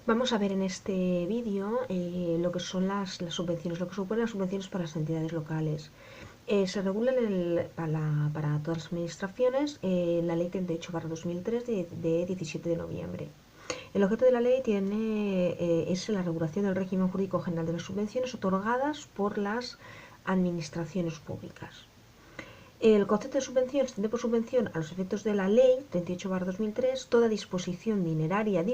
Vamos a ver en este vídeo lo que son las subvenciones, lo que suponen las subvenciones para las entidades locales. Se regula para todas las administraciones la Ley 38/2003 de 17 de noviembre. El objeto de la ley es la regulación del régimen jurídico general de las subvenciones otorgadas por las administraciones públicas. El concepto de subvención extiende por subvención a los efectos de la Ley 38/2003 toda disposición dineraria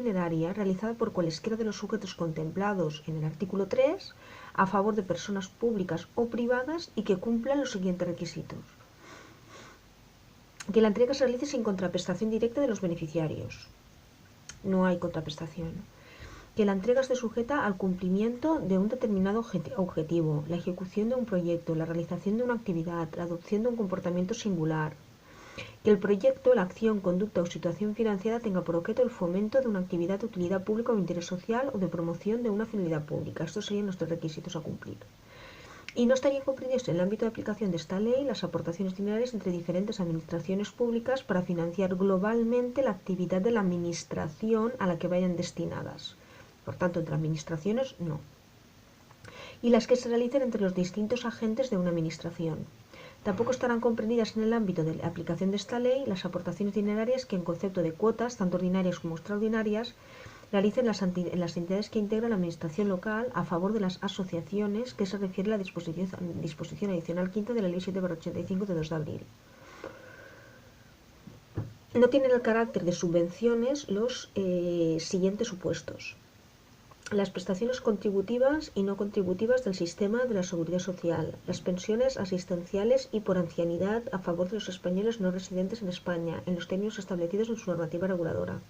realizada por cualesquiera de los sujetos contemplados en el artículo 3 a favor de personas públicas o privadas y que cumplan los siguientes requisitos. Que la entrega se realice sin contraprestación directa de los beneficiarios. No hay contraprestación. Que la entrega esté sujeta al cumplimiento de un determinado objetivo, la ejecución de un proyecto, la realización de una actividad, la adopción de un comportamiento singular. Que el proyecto, la acción, conducta o situación financiada tenga por objeto el fomento de una actividad de utilidad pública o de interés social o de promoción de una finalidad pública. Estos serían los 3 requisitos a cumplir. Y no estarían comprendidos en el ámbito de aplicación de esta ley las aportaciones dinerarias entre diferentes administraciones públicas para financiar globalmente la actividad de la administración a la que vayan destinadas. Por tanto, entre administraciones no. Y las que se realicen entre los distintos agentes de una administración. Tampoco estarán comprendidas en el ámbito de la aplicación de esta ley las aportaciones dinerarias que en concepto de cuotas, tanto ordinarias como extraordinarias, realicen las entidades que integran la administración local a favor de las asociaciones que se refiere a la disposición adicional quinta de la Ley 7/85 de 2 de abril. No tienen el carácter de subvenciones los siguientes supuestos. Las prestaciones contributivas y no contributivas del sistema de la seguridad social, las pensiones asistenciales y por ancianidad a favor de los españoles no residentes en España, en los términos establecidos en su normativa reguladora.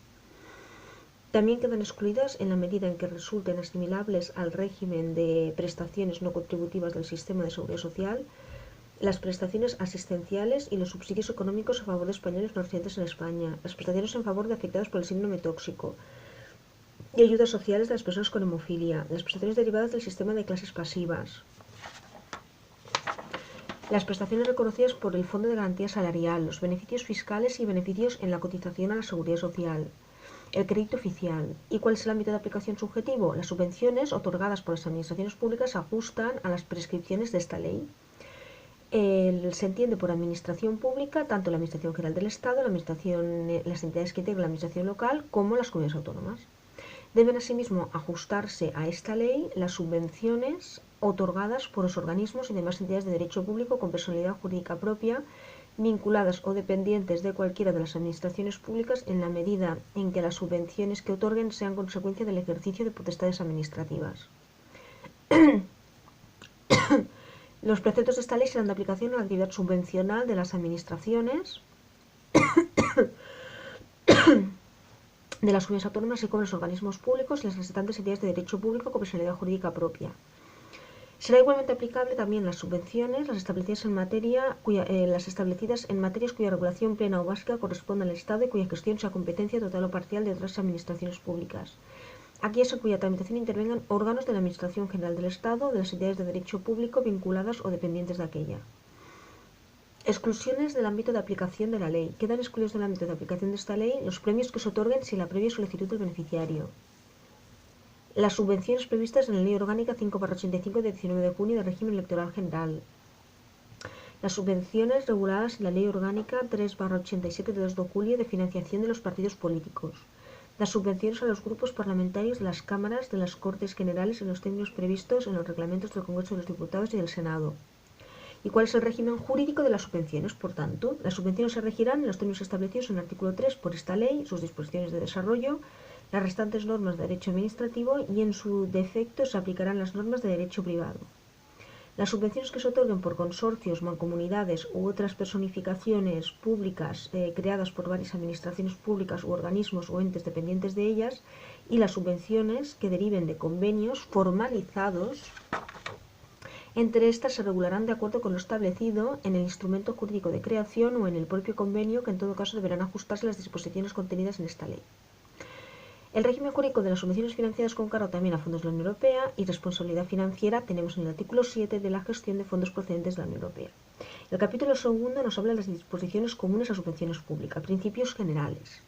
También quedan excluidas, en la medida en que resulten asimilables al régimen de prestaciones no contributivas del sistema de seguridad social, las prestaciones asistenciales y los subsidios económicos a favor de españoles no residentes en España, las prestaciones en favor de afectados por el síndrome tóxico y ayudas sociales de las personas con hemofilia, las prestaciones derivadas del sistema de clases pasivas, las prestaciones reconocidas por el Fondo de Garantía Salarial, los beneficios fiscales y beneficios en la cotización a la seguridad social, el crédito oficial. ¿Y cuál es el ámbito de aplicación subjetivo? Las subvenciones otorgadas por las administraciones públicas se ajustan a las prescripciones de esta ley. Se entiende por administración pública tanto la Administración General del Estado, las entidades que integran la administración local, como las comunidades autónomas. Deben asimismo ajustarse a esta ley las subvenciones otorgadas por los organismos y demás entidades de derecho público con personalidad jurídica propia, vinculadas o dependientes de cualquiera de las administraciones públicas en la medida en que las subvenciones que otorguen sean consecuencia del ejercicio de potestades administrativas. Los preceptos de esta ley serán de aplicación a la actividad subvencional de las administraciones de las comunidades autónomas y como los organismos públicos y las restantes entidades de derecho público con personalidad jurídica propia. Será igualmente aplicable también las subvenciones, las establecidas en materias cuya regulación plena o básica corresponda al Estado y cuya gestión sea competencia total o parcial de otras administraciones públicas. Aquellas en cuya tramitación intervengan órganos de la Administración General del Estado o de las entidades de derecho público vinculadas o dependientes de aquella. Exclusiones del ámbito de aplicación de la ley. Quedan excluidos del ámbito de aplicación de esta ley los premios que se otorguen sin la previa solicitud del beneficiario. Las subvenciones previstas en la Ley Orgánica 5/85 de 19 de junio de régimen electoral general. Las subvenciones reguladas en la Ley Orgánica 3/87 de 2 de julio de financiación de los partidos políticos. Las subvenciones a los grupos parlamentarios de las cámaras de las Cortes Generales en los términos previstos en los reglamentos del Congreso de los Diputados y del Senado. ¿Y cuál es el régimen jurídico de las subvenciones? Por tanto, las subvenciones se regirán en los términos establecidos en el artículo 3 por esta ley, sus disposiciones de desarrollo, las restantes normas de derecho administrativo y en su defecto se aplicarán las normas de derecho privado. Las subvenciones que se otorguen por consorcios, mancomunidades u otras personificaciones públicas creadas por varias administraciones públicas u organismos o entes dependientes de ellas y las subvenciones que deriven de convenios formalizados entre estas se regularán de acuerdo con lo establecido en el instrumento jurídico de creación o en el propio convenio, que en todo caso deberán ajustarse a las disposiciones contenidas en esta ley. El régimen jurídico de las subvenciones financiadas con cargo también a fondos de la Unión Europea y responsabilidad financiera tenemos en el artículo 7 de la gestión de fondos procedentes de la Unión Europea. El capítulo segundo nos habla de las disposiciones comunes a subvenciones públicas, principios generales.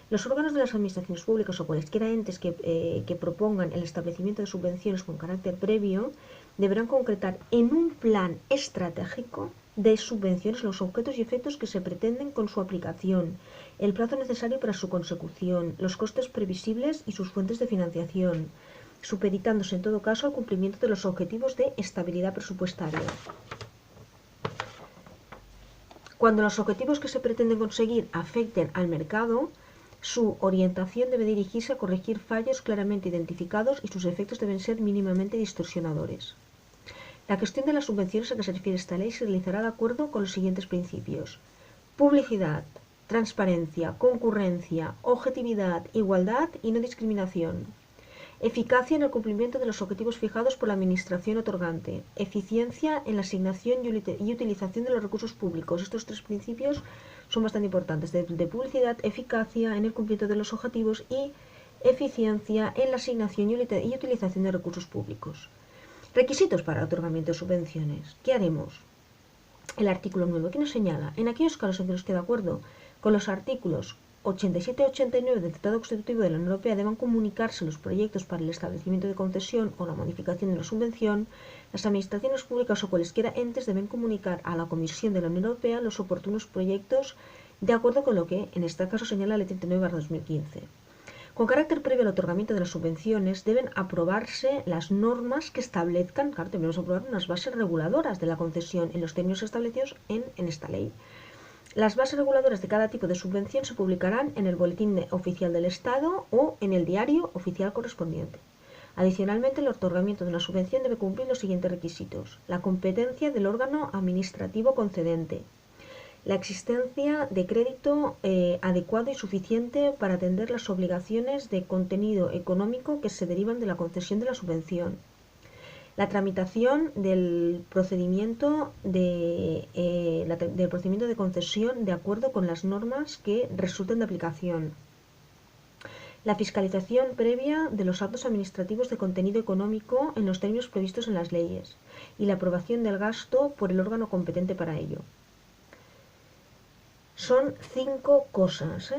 Los órganos de las administraciones públicas o cualesquiera entes que propongan el establecimiento de subvenciones con carácter previo deberán concretar en un plan estratégico de subvenciones los objetos y efectos que se pretenden con su aplicación, el plazo necesario para su consecución, los costes previsibles y sus fuentes de financiación, supeditándose en todo caso al cumplimiento de los objetivos de estabilidad presupuestaria. Cuando los objetivos que se pretenden conseguir afecten al mercado, su orientación debe dirigirse a corregir fallos claramente identificados y sus efectos deben ser mínimamente distorsionadores. La gestión de las subvenciones a que se refiere esta ley se realizará de acuerdo con los siguientes principios: publicidad, transparencia, concurrencia, objetividad, igualdad y no discriminación. Eficacia en el cumplimiento de los objetivos fijados por la Administración otorgante. Eficiencia en la asignación y utilización de los recursos públicos. Estos tres principios son bastante importantes: de publicidad, eficacia en el cumplimiento de los objetivos y eficiencia en la asignación y utilización de recursos públicos. Requisitos para el otorgamiento de subvenciones. ¿Qué haremos? El artículo 9, ¿qué nos señala? En aquellos casos en que no esté de acuerdo con los artículos 87 y 89 del Tratado Constitutivo de la Unión Europea, deban comunicarse los proyectos para el establecimiento de concesión o la modificación de la subvención. Las administraciones públicas o cualesquiera entes deben comunicar a la Comisión de la Unión Europea los oportunos proyectos de acuerdo con lo que en este caso señala la Ley 39/2015. Con carácter previo al otorgamiento de las subvenciones deben aprobarse las normas que establezcan, claro, debemos aprobar unas bases reguladoras de la concesión en los términos establecidos en esta ley. Las bases reguladoras de cada tipo de subvención se publicarán en el Boletín Oficial del Estado o en el Diario Oficial correspondiente. Adicionalmente, el otorgamiento de una subvención debe cumplir los siguientes requisitos: la competencia del órgano administrativo concedente, la existencia de crédito adecuado y suficiente para atender las obligaciones de contenido económico que se derivan de la concesión de la subvención, la tramitación del procedimiento de concesión de acuerdo con las normas que resulten de aplicación, la fiscalización previa de los actos administrativos de contenido económico en los términos previstos en las leyes y la aprobación del gasto por el órgano competente para ello. Son 5 cosas,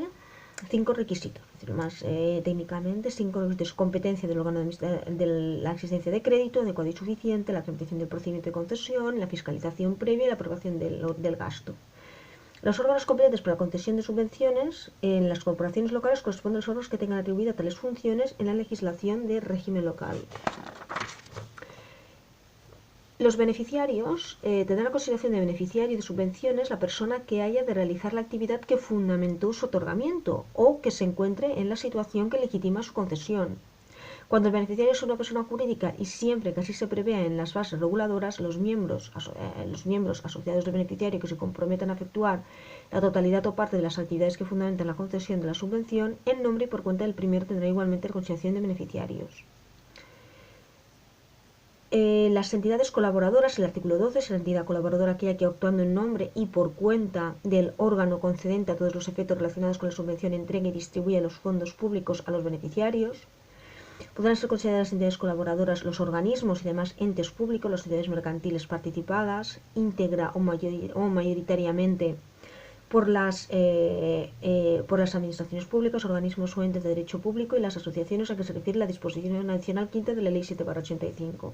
5 requisitos, es decir, más técnicamente 5 requisitos: competencia del órgano de la existencia de crédito adecuado y suficiente, la tramitación del procedimiento de concesión, la fiscalización previa y la aprobación del gasto. Los órganos competentes para la concesión de subvenciones en las corporaciones locales corresponden a los órganos que tengan atribuidas tales funciones en la legislación de régimen local. Los beneficiarios tendrán la consideración de beneficiario de subvenciones la persona que haya de realizar la actividad que fundamentó su otorgamiento o que se encuentre en la situación que legitima su concesión. Cuando el beneficiario es una persona jurídica y siempre que así se prevea en las bases reguladoras, los miembros asociados del beneficiario que se comprometan a efectuar la totalidad o parte de las actividades que fundamentan la concesión de la subvención, en nombre y por cuenta del primero tendrá igualmente la consideración de beneficiarios. Las entidades colaboradoras, el artículo 12, es la entidad colaboradora aquella que, actuando en nombre y por cuenta del órgano concedente a todos los efectos relacionados con la subvención, entrega y distribuye los fondos públicos a los beneficiarios. Podrán ser consideradas entidades colaboradoras los organismos y demás entes públicos, las sociedades mercantiles participadas, íntegra o mayoritariamente por las administraciones públicas, organismos o entes de derecho público, y las asociaciones a que se refiere la disposición adicional quinta de la Ley 7/85.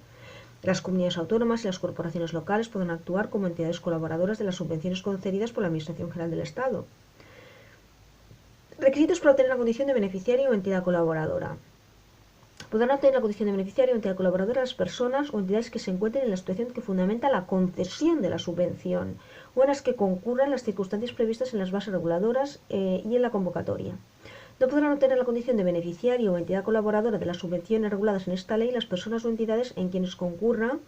Las comunidades autónomas y las corporaciones locales podrán actuar como entidades colaboradoras de las subvenciones concedidas por la Administración General del Estado. Requisitos para obtener la condición de beneficiario o entidad colaboradora. Podrán obtener la condición de beneficiario o entidad colaboradora las personas o entidades que se encuentren en la situación que fundamenta la concesión de la subvención o en las que concurran las circunstancias previstas en las bases reguladoras y en la convocatoria. No podrán obtener la condición de beneficiario o entidad colaboradora de las subvenciones reguladas en esta ley las personas o entidades en quienes concurra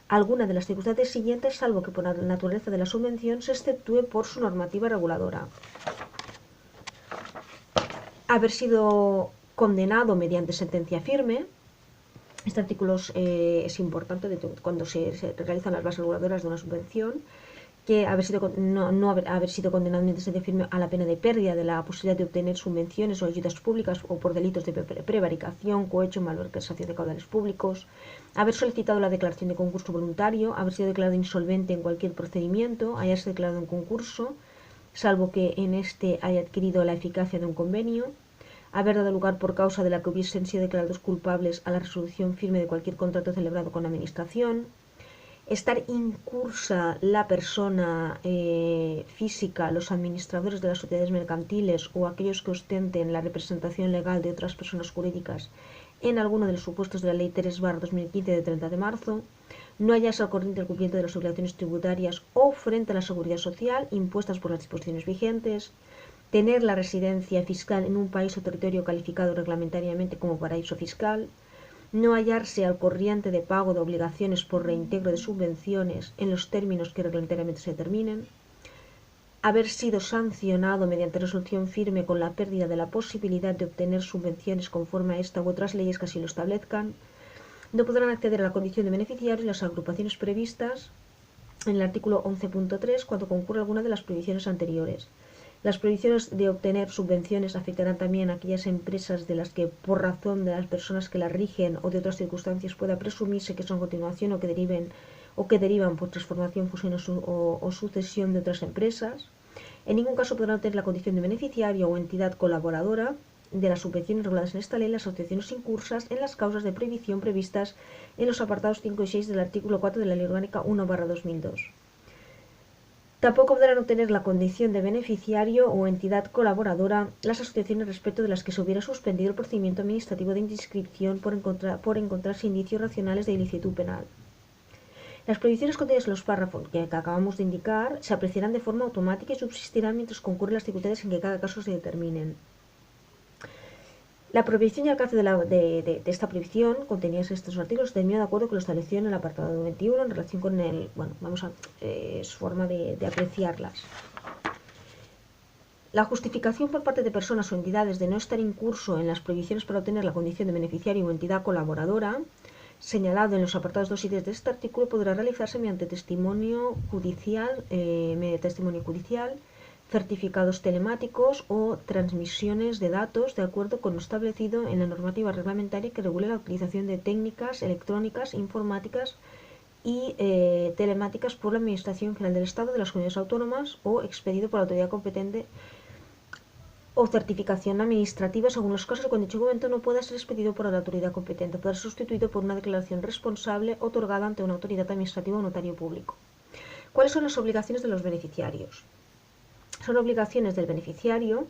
alguna de las circunstancias siguientes, salvo que por la naturaleza de la subvención se exceptúe por su normativa reguladora: haber sido condenado mediante sentencia firme. Este artículo es importante cuando se realizan las bases reguladoras de una subvención, que no haber sido condenado mediante sentencia firme a la pena de pérdida de la posibilidad de obtener subvenciones o ayudas públicas o por delitos de prevaricación, cohecho, malversación de caudales públicos, haber solicitado la declaración de concurso voluntario, haber sido declarado insolvente en cualquier procedimiento, hayarse declarado en concurso, salvo que en este haya adquirido la eficacia de un convenio, haber dado lugar por causa de la que hubiesen sido declarados culpables a la resolución firme de cualquier contrato celebrado con la Administración, estar incursa la persona física, los administradores de las sociedades mercantiles o aquellos que ostenten la representación legal de otras personas jurídicas en alguno de los supuestos de la Ley 3/2015 de 30 de marzo, no hallarse al corriente del cumplimiento de las obligaciones tributarias o frente a la seguridad social impuestas por las disposiciones vigentes, tener la residencia fiscal en un país o territorio calificado reglamentariamente como paraíso fiscal, no hallarse al corriente de pago de obligaciones por reintegro de subvenciones en los términos que reglamentariamente se determinen, haber sido sancionado mediante resolución firme con la pérdida de la posibilidad de obtener subvenciones conforme a esta u otras leyes que así lo establezcan, no podrán acceder a la condición de beneficiarios las agrupaciones previstas en el artículo 11.3 cuando concurra alguna de las prohibiciones anteriores. Las prohibiciones de obtener subvenciones afectarán también a aquellas empresas de las que, por razón de las personas que las rigen o de otras circunstancias, pueda presumirse que son continuación o que derivan por transformación, fusión o sucesión de otras empresas. En ningún caso podrán obtener la condición de beneficiario o entidad colaboradora de las subvenciones reguladas en esta ley las asociaciones incursas en las causas de prohibición previstas en los apartados 5 y 6 del artículo 4 de la Ley Orgánica 1/2002. Tampoco podrán obtener la condición de beneficiario o entidad colaboradora las asociaciones respecto de las que se hubiera suspendido el procedimiento administrativo de inscripción por encontrarse indicios racionales de ilicitud penal. Las prohibiciones contenidas en los párrafos que acabamos de indicar se apreciarán de forma automática y subsistirán mientras concurren las circunstancias en que cada caso se determinen. La prohibición y alcance de esta prohibición contenidas en estos artículos termina de acuerdo con lo establecido en el apartado 21 en relación con el, su forma de apreciarlas. La justificación por parte de personas o entidades de no estar incurso en las prohibiciones para obtener la condición de beneficiario o entidad colaboradora, señalado en los apartados 2 y 3 de este artículo, podrá realizarse mediante testimonio judicial, certificados telemáticos o transmisiones de datos de acuerdo con lo establecido en la normativa reglamentaria que regule la utilización de técnicas electrónicas, informáticas y telemáticas por la Administración General del Estado de las Comunidades Autónomas o expedido por la autoridad competente o certificación administrativa según los casos cuando dicho documento no pueda ser expedido por la autoridad competente, pueda ser sustituido por una declaración responsable otorgada ante una autoridad administrativa o notario público. ¿Cuáles son las obligaciones de los beneficiarios? Son obligaciones del beneficiario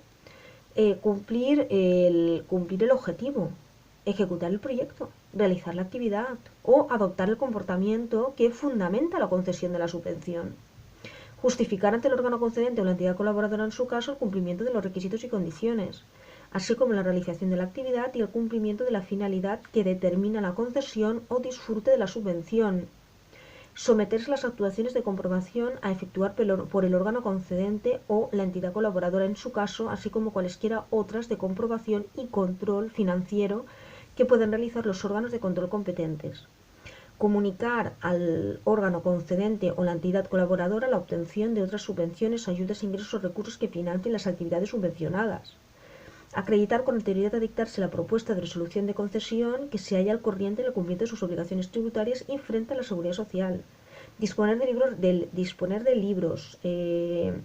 cumplir el objetivo, ejecutar el proyecto, realizar la actividad o adoptar el comportamiento que fundamenta la concesión de la subvención. Justificar ante el órgano concedente o la entidad colaboradora en su caso el cumplimiento de los requisitos y condiciones, así como la realización de la actividad y el cumplimiento de la finalidad que determina la concesión o disfrute de la subvención. Someterse a las actuaciones de comprobación a efectuar por el órgano concedente o la entidad colaboradora en su caso, así como cualesquiera otras de comprobación y control financiero que pueden realizar los órganos de control competentes. Comunicar al órgano concedente o la entidad colaboradora la obtención de otras subvenciones, ayudas, ingresos o recursos que financien las actividades subvencionadas. Acreditar con anterioridad a dictarse la propuesta de resolución de concesión que se halla al corriente en el cumplimiento de sus obligaciones tributarias y frente a la seguridad social. Disponer de libros, de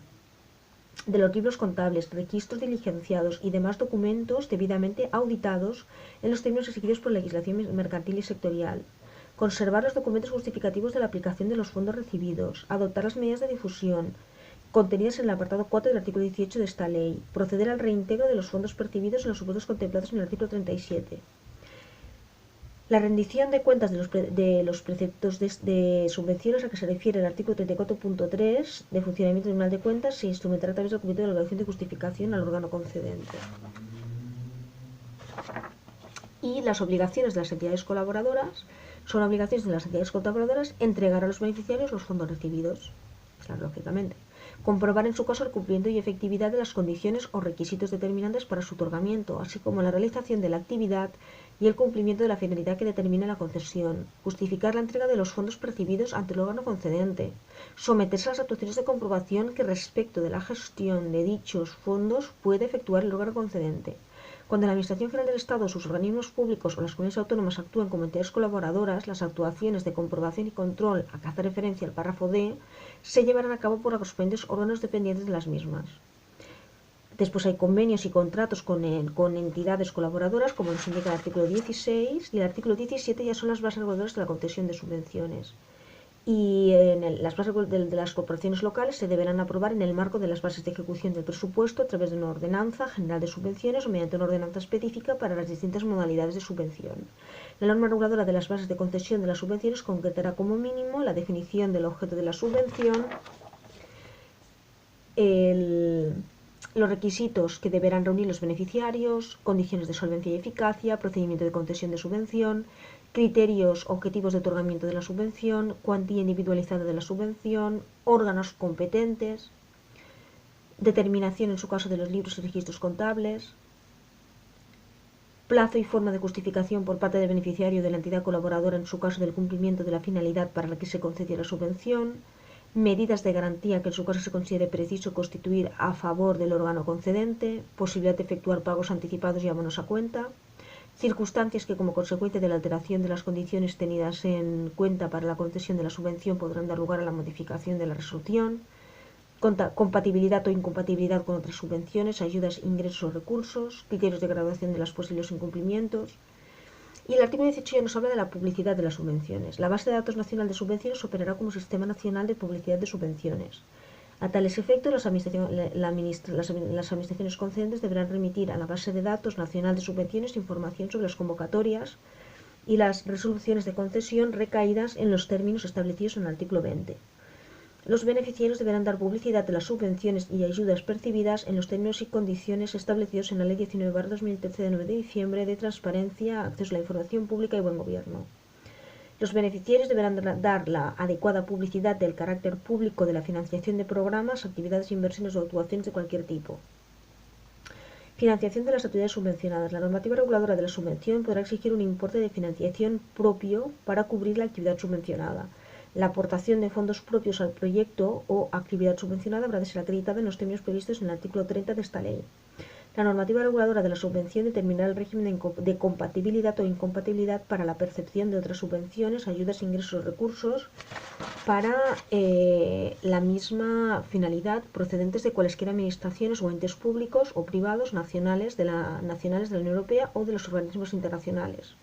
los libros contables, registros diligenciados y demás documentos debidamente auditados en los términos exigidos por la legislación mercantil y sectorial. Conservar los documentos justificativos de la aplicación de los fondos recibidos. Adoptar las medidas de difusión contenidas en el apartado 4 del artículo 18 de esta ley, proceder al reintegro de los fondos percibidos en los supuestos contemplados en el artículo 37. La rendición de cuentas de los preceptos de subvenciones a que se refiere el artículo 34.3 de funcionamiento del Tribunal de Cuentas se instrumentará a través del documento de obligación de justificación al órgano concedente. Y las obligaciones de las entidades colaboradoras son obligaciones de las entidades colaboradoras entregar a los beneficiarios los fondos recibidos, claro, lógicamente. Comprobar en su caso el cumplimiento y efectividad de las condiciones o requisitos determinantes para su otorgamiento, así como la realización de la actividad y el cumplimiento de la finalidad que determina la concesión. Justificar la entrega de los fondos percibidos ante el órgano concedente. Someterse a las actuaciones de comprobación que respecto de la gestión de dichos fondos puede efectuar el órgano concedente. Cuando la Administración General del Estado, sus organismos públicos o las comunidades autónomas actúen como entidades colaboradoras, las actuaciones de comprobación y control a que hace referencia el párrafo D se llevarán a cabo por los correspondientes órganos dependientes de las mismas. Después hay convenios y contratos con entidades colaboradoras, como nos indica el artículo 16, y el artículo 17 ya son las bases reguladoras de la concesión de subvenciones. Y las bases de las corporaciones locales se deberán aprobar en el marco de las bases de ejecución del presupuesto a través de una ordenanza general de subvenciones o mediante una ordenanza específica para las distintas modalidades de subvención. La norma reguladora de las bases de concesión de las subvenciones concretará como mínimo la definición del objeto de la subvención, los requisitos que deberán reunir los beneficiarios, condiciones de solvencia y eficacia, procedimiento de concesión de subvención, criterios objetivos de otorgamiento de la subvención, cuantía individualizada de la subvención, órganos competentes, determinación en su caso de los libros y registros contables, plazo y forma de justificación por parte del beneficiario de la entidad colaboradora en su caso del cumplimiento de la finalidad para la que se concedió la subvención, medidas de garantía que en su caso se considere preciso constituir a favor del órgano concedente, posibilidad de efectuar pagos anticipados y abonos a cuenta, circunstancias que como consecuencia de la alteración de las condiciones tenidas en cuenta para la concesión de la subvención podrán dar lugar a la modificación de la resolución, compatibilidad o incompatibilidad con otras subvenciones, ayudas, ingresos o recursos, criterios de graduación de los posibles incumplimientos. Y el artículo 18 ya nos habla de la publicidad de las subvenciones. La base de datos nacional de subvenciones operará como sistema nacional de publicidad de subvenciones. A tales efectos, las administraciones concedentes deberán remitir a la base de datos nacional de subvenciones información sobre las convocatorias y las resoluciones de concesión recaídas en los términos establecidos en el artículo 20. Los beneficiarios deberán dar publicidad de las subvenciones y ayudas percibidas en los términos y condiciones establecidos en la Ley 19/2013 de 9 de diciembre de transparencia, acceso a la información pública y buen gobierno. Los beneficiarios deberán dar la adecuada publicidad del carácter público de la financiación de programas, actividades, inversiones o actuaciones de cualquier tipo. Financiación de las actividades subvencionadas. La normativa reguladora de la subvención podrá exigir un importe de financiación propio para cubrir la actividad subvencionada. La aportación de fondos propios al proyecto o actividad subvencionada habrá de ser acreditada en los términos previstos en el artículo 30 de esta ley. La normativa reguladora de la subvención determinará el régimen de compatibilidad o incompatibilidad para la percepción de otras subvenciones, ayudas, ingresos o recursos para la misma finalidad procedentes de cualesquiera administraciones o entes públicos o privados nacionales de la Unión Europea o de los organismos internacionales,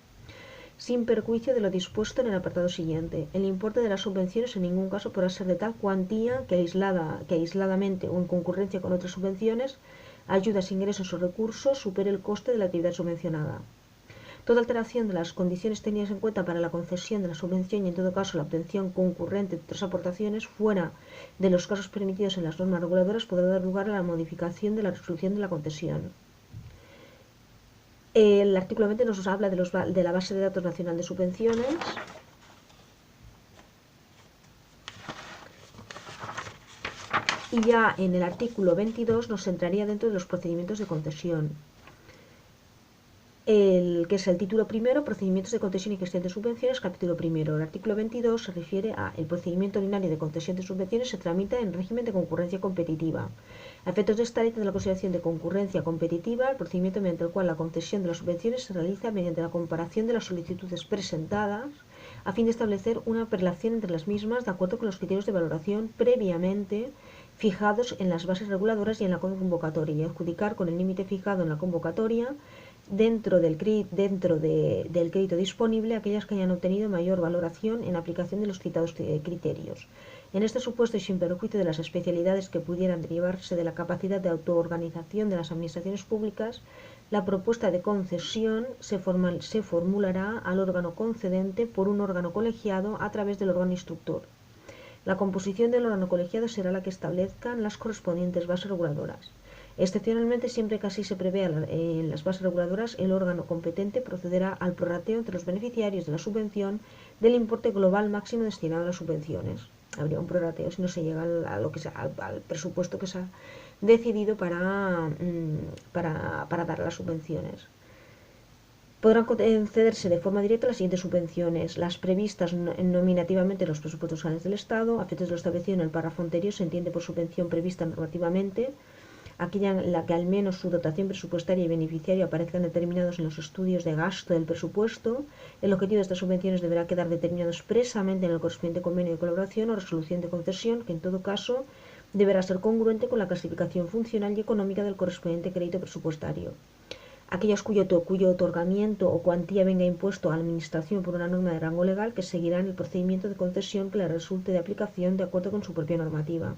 sin perjuicio de lo dispuesto en el apartado siguiente. El importe de las subvenciones en ningún caso podrá ser de tal cuantía que aisladamente o en concurrencia con otras subvenciones, ayudas, ingresos o recursos supere el coste de la actividad subvencionada. Toda alteración de las condiciones tenidas en cuenta para la concesión de la subvención y en todo caso la obtención concurrente de otras aportaciones fuera de los casos permitidos en las normas reguladoras podrá dar lugar a la modificación de la resolución de la concesión. El artículo 20 nos habla de la base de datos nacional de subvenciones. Y ya en el artículo 22 nos centraría dentro de los procedimientos de concesión. Que es el título primero, procedimientos de concesión y gestión de subvenciones, capítulo primero. El artículo 22 se refiere a el procedimiento ordinario de concesión de subvenciones se tramita en régimen de concurrencia competitiva. A efectos de esta ley de la consideración de concurrencia competitiva, el procedimiento mediante el cual la concesión de las subvenciones se realiza mediante la comparación de las solicitudes presentadas a fin de establecer una relación entre las mismas de acuerdo con los criterios de valoración previamente fijados en las bases reguladoras y en la convocatoria y adjudicar con el límite fijado en la convocatoria dentro del crédito disponible aquellas que hayan obtenido mayor valoración en aplicación de los citados criterios. En este supuesto y sin perjuicio de las especialidades que pudieran derivarse de la capacidad de autoorganización de las administraciones públicas, la propuesta de concesión se formulará al órgano concedente por un órgano colegiado a través del órgano instructor. La composición del órgano colegiado será la que establezcan las correspondientes bases reguladoras. Excepcionalmente, siempre que así se prevea en las bases reguladoras, el órgano competente procederá al prorrateo entre los beneficiarios de la subvención del importe global máximo destinado a las subvenciones. Habría un prorrateo si no se llega al presupuesto que se ha decidido para dar las subvenciones. Podrán concederse de forma directa las siguientes subvenciones: las previstas nominativamente en los presupuestos generales del Estado. A efectos de lo establecido en el párrafo anterior se entiende por subvención prevista normativamente aquella en la que al menos su dotación presupuestaria y beneficiario aparezcan determinados en los estudios de gasto del presupuesto. El objetivo de estas subvenciones deberá quedar determinado expresamente en el correspondiente convenio de colaboración o resolución de concesión, que en todo caso deberá ser congruente con la clasificación funcional y económica del correspondiente crédito presupuestario. Aquellos cuyo otorgamiento o cuantía venga impuesto a la Administración por una norma de rango legal, que seguirán el procedimiento de concesión que le resulte de aplicación de acuerdo con su propia normativa.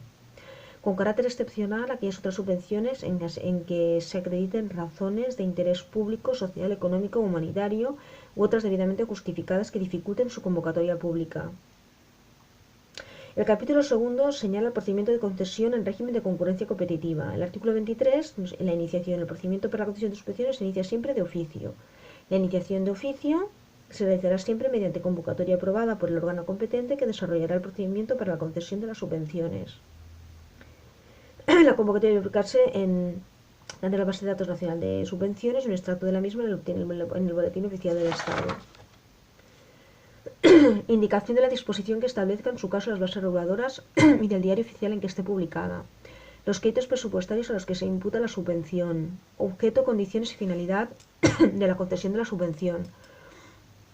Con carácter excepcional, aquellas otras subvenciones en que se acrediten razones de interés público, social, económico o humanitario u otras debidamente justificadas que dificulten su convocatoria pública. El capítulo segundo señala el procedimiento de concesión en régimen de concurrencia competitiva. El artículo 23, en la iniciación, el procedimiento para la concesión de subvenciones se inicia siempre de oficio. La iniciación de oficio se realizará siempre mediante convocatoria aprobada por el órgano competente que desarrollará el procedimiento para la concesión de las subvenciones. La convocatoria debe publicarse en la base de datos nacional de subvenciones y un extracto de la misma en el boletín oficial del Estado. Indicación de la disposición que establezca en su caso las bases reguladoras y del diario oficial en que esté publicada. Los créditos presupuestarios a los que se imputa la subvención. Objeto, condiciones y finalidad de la concesión de la subvención.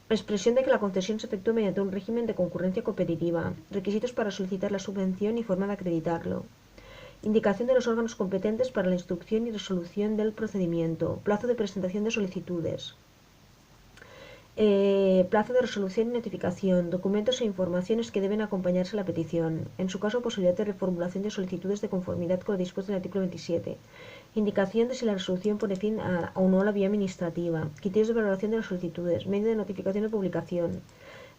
Expresión de que la concesión se efectúe mediante un régimen de concurrencia competitiva. Requisitos para solicitar la subvención y forma de acreditarlo. Indicación de los órganos competentes para la instrucción y resolución del procedimiento. Plazo de presentación de solicitudes. Plazo de resolución y notificación, documentos e informaciones que deben acompañarse a la petición, en su caso posibilidad de reformulación de solicitudes de conformidad con lo dispuesto en el artículo 27, indicación de si la resolución pone fin o no a la vía administrativa, criterios de valoración de las solicitudes, medio de notificación o publicación.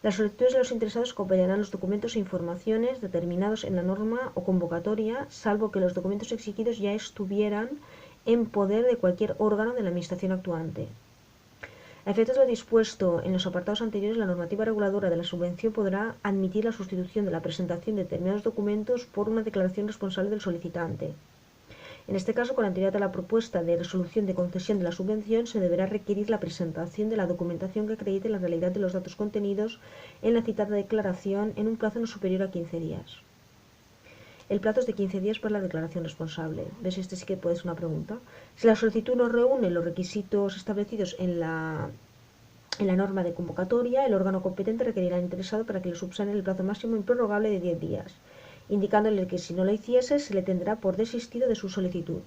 Las solicitudes de los interesados acompañarán los documentos e informaciones determinados en la norma o convocatoria, salvo que los documentos exigidos ya estuvieran en poder de cualquier órgano de la administración actuante. A efectos de lo dispuesto en los apartados anteriores, la normativa reguladora de la subvención podrá admitir la sustitución de la presentación de determinados documentos por una declaración responsable del solicitante. En este caso, con anterioridad a la propuesta de resolución de concesión de la subvención, se deberá requerir la presentación de la documentación que acredite la realidad de los datos contenidos en la citada declaración en un plazo no superior a 15 días. El plazo es de 15 días para la declaración responsable. ¿Ves? Este sí que puede ser una pregunta. Si la solicitud no reúne los requisitos establecidos en la norma de convocatoria, el órgano competente requerirá al interesado para que le subsane el plazo máximo improrrogable de 10 días, indicándole que si no lo hiciese se le tendrá por desistido de su solicitud.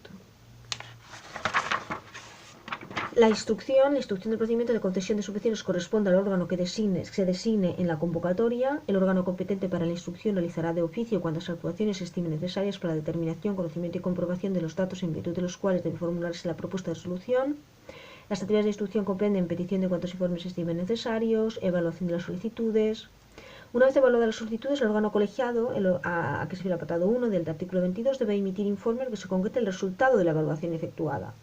La instrucción del procedimiento de concesión de subvenciones corresponde al órgano que se designe en la convocatoria. El órgano competente para la instrucción realizará de oficio cuantas actuaciones se estimen necesarias para la determinación, conocimiento y comprobación de los datos en virtud de los cuales debe formularse la propuesta de resolución. Las actividades de instrucción comprenden petición de cuantos informes se estimen necesarios, evaluación de las solicitudes. Una vez evaluadas las solicitudes, el órgano colegiado, a que se refiere el apartado 1 del artículo 22, debe emitir informe en el que se concrete el resultado de la evaluación efectuada.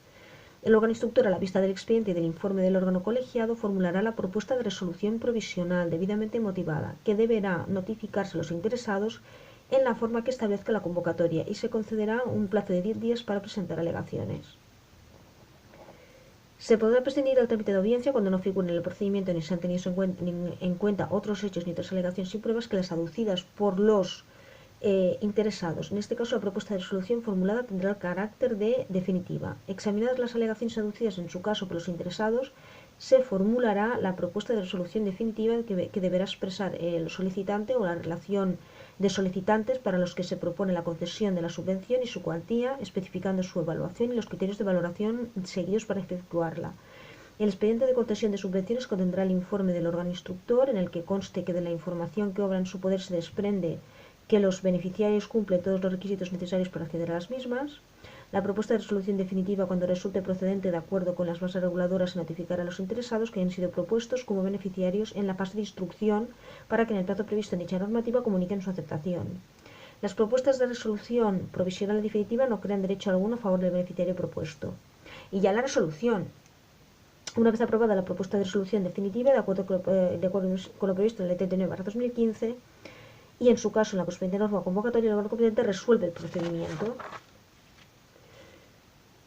El órgano instructor, a la vista del expediente y del informe del órgano colegiado, formulará la propuesta de resolución provisional debidamente motivada, que deberá notificarse a los interesados en la forma que establezca la convocatoria, y se concederá un plazo de 10 días para presentar alegaciones. Se podrá prescindir del trámite de audiencia cuando no figuren en el procedimiento ni se han tenido en cuenta otros hechos ni otras alegaciones y pruebas que las aducidas por los interesados. En este caso, la propuesta de resolución formulada tendrá el carácter de definitiva. Examinadas las alegaciones aducidas en su caso por los interesados, se formulará la propuesta de resolución definitiva que deberá expresar el solicitante o la relación de solicitantes para los que se propone la concesión de la subvención y su cuantía, especificando su evaluación y los criterios de valoración seguidos para efectuarla. El expediente de concesión de subvenciones contendrá el informe del órgano instructor, en el que conste que de la información que obra en su poder se desprende que los beneficiarios cumplen todos los requisitos necesarios para acceder a las mismas. La propuesta de resolución definitiva, cuando resulte procedente de acuerdo con las bases reguladoras, se notificará a los interesados que hayan sido propuestos como beneficiarios en la fase de instrucción para que en el plazo previsto en dicha normativa comuniquen su aceptación. Las propuestas de resolución provisional y definitiva no crean derecho alguno a favor del beneficiario propuesto. Y ya la resolución. Una vez aprobada la propuesta de resolución definitiva, de acuerdo con lo previsto en la Ley 39/2015, y en su caso en la correspondiente norma convocatoria, el órgano competente resuelve el procedimiento.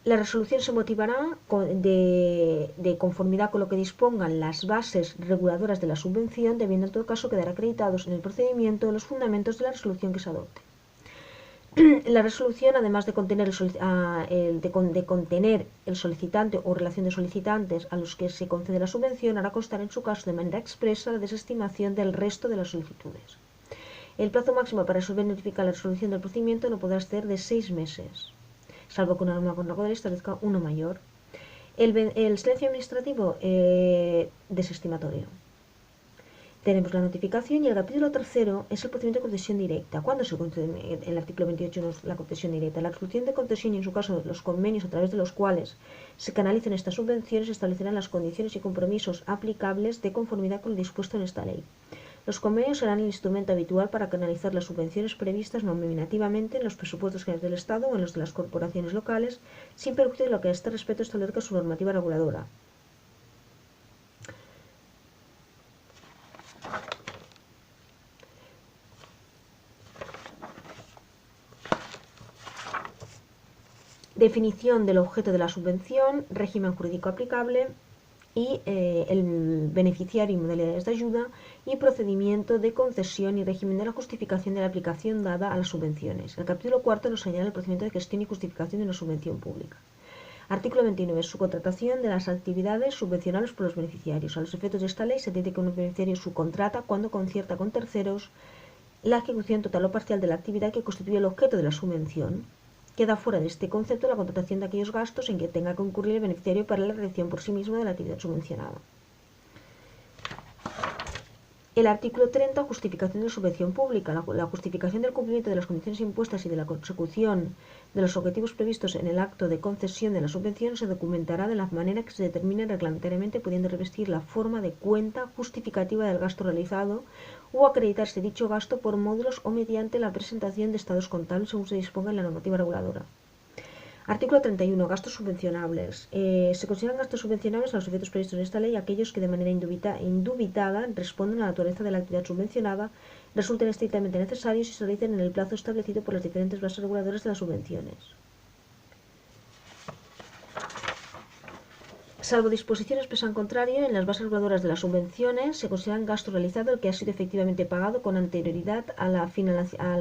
La resolución se motivará de conformidad con lo que dispongan las bases reguladoras de la subvención, debiendo en todo caso quedar acreditados en el procedimiento los fundamentos de la resolución que se adopte. La resolución, además de contener el solicitante o relación de solicitantes a los que se concede la subvención, hará constar en su caso de manera expresa la desestimación del resto de las solicitudes. El plazo máximo para resolver y notificar la resolución del procedimiento no podrá exceder de 6 meses, salvo que una norma controlada establezca uno mayor. El silencio administrativo desestimatorio. Tenemos la notificación y el capítulo tercero es el procedimiento de concesión directa. ¿Cuándo se concede? El artículo 28 la concesión directa. La resolución de concesión y en su caso los convenios a través de los cuales se canalicen estas subvenciones establecerán las condiciones y compromisos aplicables de conformidad con lo dispuesto en esta ley. Los convenios serán el instrumento habitual para canalizar las subvenciones previstas nominativamente en los presupuestos generales del Estado o en los de las corporaciones locales, sin perjuicio de lo que a este respecto establezca su normativa reguladora. Definición del objeto de la subvención, régimen jurídico aplicable y el beneficiario y modalidades de ayuda y procedimiento de concesión y régimen de la justificación de la aplicación dada a las subvenciones. El capítulo cuarto nos señala el procedimiento de gestión y justificación de una subvención pública. Artículo 29. Subcontratación de las actividades subvencionables por los beneficiarios. A los efectos de esta ley se entiende que un beneficiario subcontrata cuando concierta con terceros la ejecución total o parcial de la actividad que constituye el objeto de la subvención. Queda fuera de este concepto la contratación de aquellos gastos en que tenga que incurrir el beneficiario para la realización por sí mismo de la actividad subvencionada. El artículo 30, justificación de la subvención pública. La justificación del cumplimiento de las condiciones impuestas y de la consecución de los objetivos previstos en el acto de concesión de la subvención se documentará de la manera que se determine reglamentariamente, pudiendo revestir la forma de cuenta justificativa del gasto realizado o acreditarse dicho gasto por módulos o mediante la presentación de estados contables según se disponga en la normativa reguladora. Artículo 31. Gastos subvencionables. Se consideran gastos subvencionables a los efectos previstos en esta ley aquellos que de manera indubitada responden a la naturaleza de la actividad subvencionada, resulten estrictamente necesarios y se realicen en el plazo establecido por las diferentes bases reguladoras de las subvenciones. Salvo disposición expresa en contrario, en las bases reguladoras de las subvenciones se consideran gasto realizado el que ha sido efectivamente pagado con anterioridad a la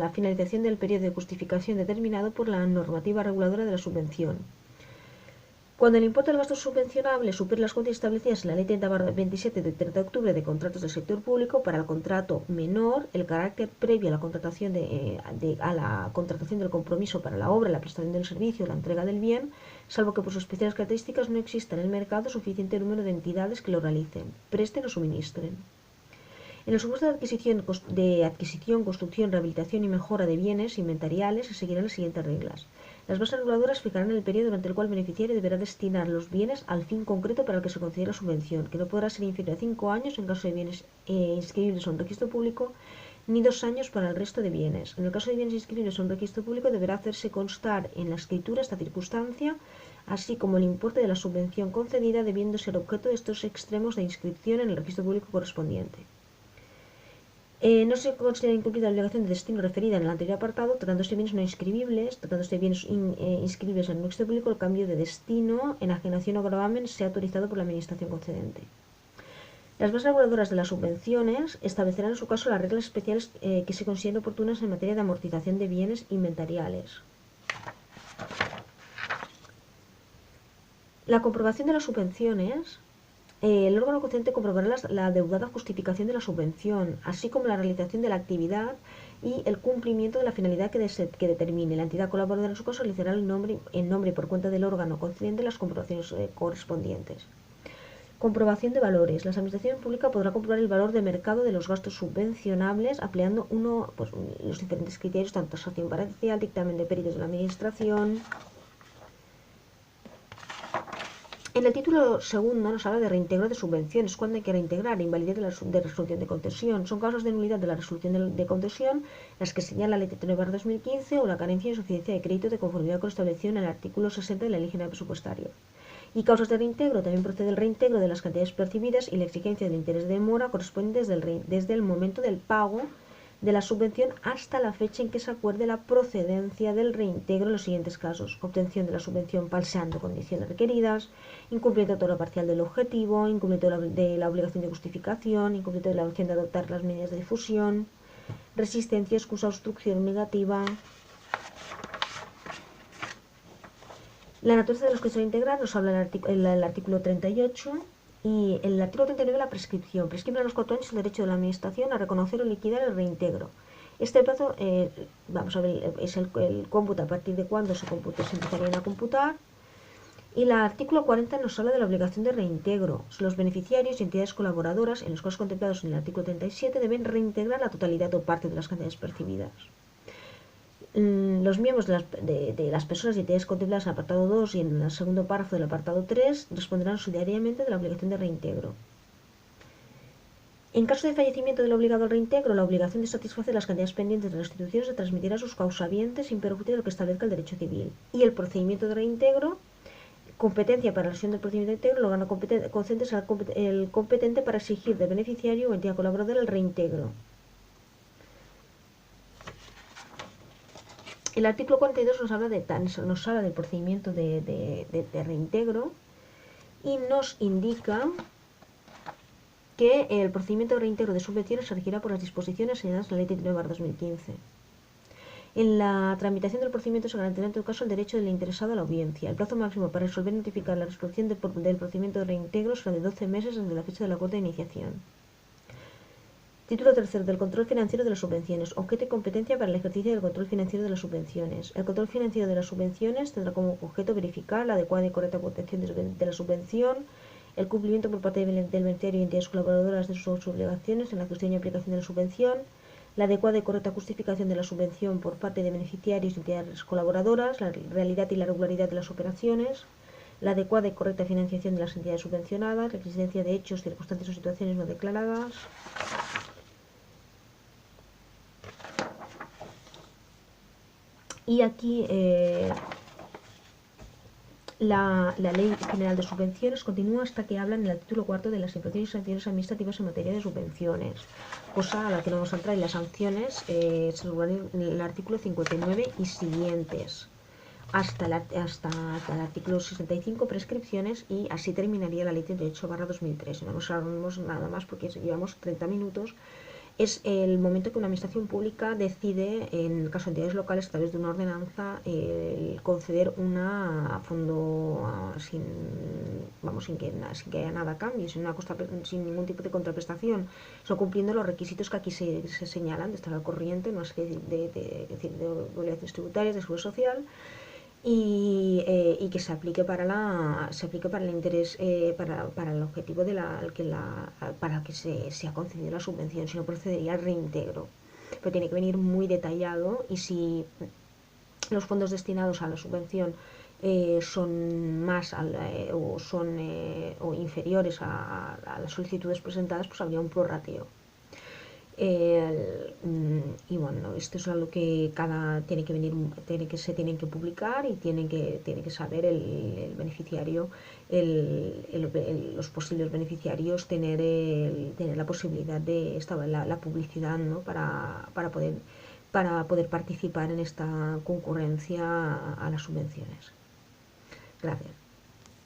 finalización del periodo de justificación determinado por la normativa reguladora de la subvención. Cuando el importe del gasto subvencionable supere las cuantías establecidas en la Ley 30/27 de 30 de octubre de contratos del sector público, para el contrato menor, el carácter previo a la contratación del compromiso para la obra, la prestación del servicio o la entrega del bien, salvo que por sus especiales características no exista en el mercado suficiente número de entidades que lo realicen, presten o suministren. En el supuesto de adquisición, construcción, rehabilitación y mejora de bienes inventariales se seguirán las siguientes reglas. Las bases reguladoras fijarán el periodo durante el cual el beneficiario deberá destinar los bienes al fin concreto para el que se concede la subvención, que no podrá ser inferior a 5 años en caso de bienes inscribibles en un registro público, ni 2 años para el resto de bienes. En el caso de bienes inscribibles en un registro público deberá hacerse constar en la escritura esta circunstancia, así como el importe de la subvención concedida, debiendo ser objeto de estos extremos de inscripción en el registro público correspondiente. No se considera incumplida la obligación de destino referida en el anterior apartado, tratándose de bienes no inscribibles, tratándose de bienes inscribibles en el registro público, el cambio de destino, enajenación o gravamen sea autorizado por la administración concedente. Las bases reguladoras de las subvenciones establecerán en su caso las reglas especiales que se consideren oportunas en materia de amortización de bienes inventariales. La comprobación de las subvenciones. El órgano concedente comprobará la adeudada justificación de la subvención, así como la realización de la actividad y el cumplimiento de la finalidad que determine. La entidad colaboradora en su caso realizará en nombre y por cuenta del órgano concedente las comprobaciones correspondientes. Comprobación de valores. La administración pública podrá comprobar el valor de mercado de los gastos subvencionables empleando los diferentes criterios, tanto tasación parcial, dictamen de peritos de la administración. En el título segundo nos habla de reintegro de subvenciones, cuando hay que reintegrar, invalidez de resolución de concesión. Son causas de nulidad de la resolución de concesión las que señala la Ley 39/2015 o la carencia de insuficiencia de crédito de conformidad con lo establecido en el artículo 60 de la Ley General Presupuestaria. Y causas de reintegro, también procede el reintegro de las cantidades percibidas y la exigencia del interés de demora corresponde desde el momento del pago de la subvención hasta la fecha en que se acuerde la procedencia del reintegro en los siguientes casos: obtención de la subvención falseando condiciones requeridas, incumplimiento total o parcial del objetivo, incumplimiento de la obligación de justificación, incumplimiento de la obligación de adoptar las medidas de difusión, resistencia, excusa, obstrucción negativa. La naturaleza de los costes íntegras nos habla el artículo 38 y el artículo 39 la prescripción. Prescribe a los 4 años el derecho de la administración a reconocer o liquidar el reintegro. Este plazo, vamos a ver, es el cómputo a partir de cuándo se empezarían a computar. Y el artículo 40 nos habla de la obligación de reintegro. Los beneficiarios y entidades colaboradoras, en los casos contemplados en el artículo 37, deben reintegrar la totalidad o parte de las cantidades percibidas. Los miembros de las personas y entidades contempladas en el apartado 2 y en el segundo párrafo del apartado 3 responderán solidariamente de la obligación de reintegro. En caso de fallecimiento del obligado al reintegro, la obligación de satisfacer las cantidades pendientes de restitución se transmitirá a sus causavientes sin perjuicio de lo que establezca el derecho civil. Y el procedimiento de reintegro, competencia para la sesión del procedimiento de reintegro, lo gana concede el competente para exigir del beneficiario o entidad colaboradora el reintegro. El artículo 42 nos habla del procedimiento de reintegro y nos indica que el procedimiento de reintegro de subvenciones se regirá por las disposiciones señaladas en la Ley 39/2015. En la tramitación del procedimiento se garantirá en todo caso el derecho del interesado a la audiencia. El plazo máximo para resolver y notificar la resolución del procedimiento de reintegro será de 12 meses desde la fecha del acuerdo de iniciación. Título tercero del control financiero de las subvenciones. Objeto y competencia para el ejercicio del control financiero de las subvenciones. El control financiero de las subvenciones tendrá como objeto verificar la adecuada y correcta protección de la subvención, el cumplimiento por parte del beneficiario y entidades colaboradoras de sus obligaciones en la gestión y aplicación de la subvención, la adecuada y correcta justificación de la subvención por parte de beneficiarios y entidades colaboradoras, la realidad y la regularidad de las operaciones, la adecuada y correcta financiación de las entidades subvencionadas, la existencia de hechos, circunstancias o situaciones no declaradas. Y aquí la Ley General de Subvenciones continúa hasta que habla en el título 4 de las infracciones y sanciones administrativas en materia de subvenciones, cosa a la que no vamos a entrar, y las sanciones se regulan en el artículo 59 y siguientes, hasta el artículo 65, prescripciones, y así terminaría la Ley 38/2003. No nos hablamos nada más porque llevamos 30 minutos. Es el momento que una administración pública decide, en el caso de entidades locales, a través de una ordenanza, conceder a fondo sin que haya nada a cambio, sin ningún tipo de contraprestación, solo cumpliendo los requisitos que aquí se señalan de estar al corriente, una serie de obligaciones tributarias, de seguridad social, y que se aplique para el interés, para el objetivo para el que se ha concedido la subvención, si no procedería al reintegro. Pero tiene que venir muy detallado, y si los fondos destinados a la subvención son más o inferiores a las solicitudes presentadas, pues habría un prorrateo. Y bueno, esto es algo que se tienen que publicar, y tiene que saber el beneficiario, los posibles beneficiarios, tener la posibilidad de la publicidad, ¿no? para poder participar en esta concurrencia a las subvenciones. Gracias.